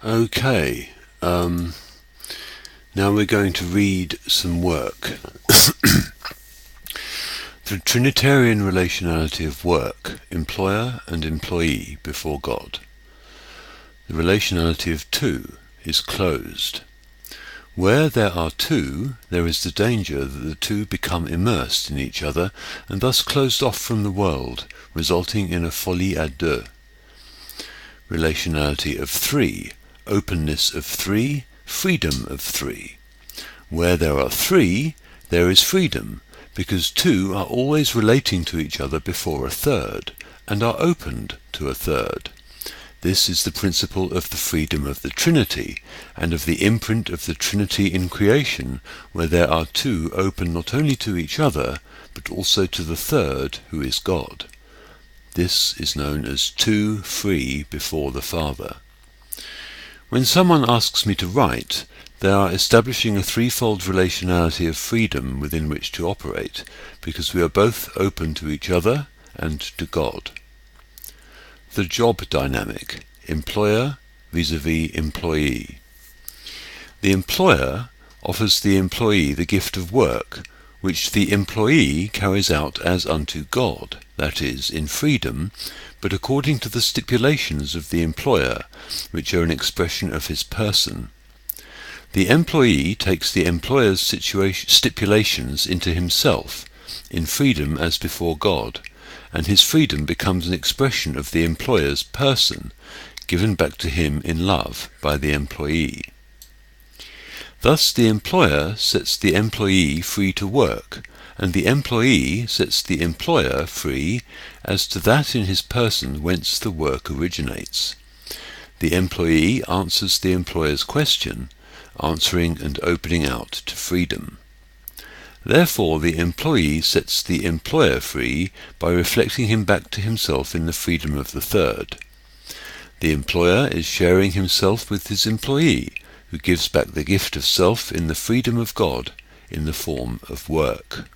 Okay, now we're going to read some work. The Trinitarian relationality of work, employer and employee before God. The relationality of two is closed. Where there are two, there is the danger that the two become immersed in each other and thus closed off from the world, resulting in a folie à deux. Relationality of three, openness of three, freedom of three. Where there are three, there is freedom, because two are always relating to each other before a third, and are opened to a third. This is the principle of the freedom of the Trinity, and of the imprint of the Trinity in creation, where there are two open not only to each other, but also to the third, who is God. This is known as two free before the Father. When someone asks me to write, they are establishing a threefold relationality of freedom within which to operate, because we are both open to each other and to God. The job dynamic, employer vis-à-vis employee. The employer offers the employee the gift of work, which the employee carries out as unto God, that is, in freedom, but according to the stipulations of the employer, which are an expression of his person. The employee takes the employer's stipulations into himself, in freedom as before God, and his freedom becomes an expression of the employer's person, given back to him in love by the employee. Thus the employer sets the employee free to work, and the employee sets the employer free as to that in his person whence the work originates. The employee answers the employer's question, answering and opening out to freedom. Therefore the employee sets the employer free by reflecting him back to himself in the freedom of the third. The employer is sharing himself with his employee, who gives back the gift of self in the freedom of God, in the form of work.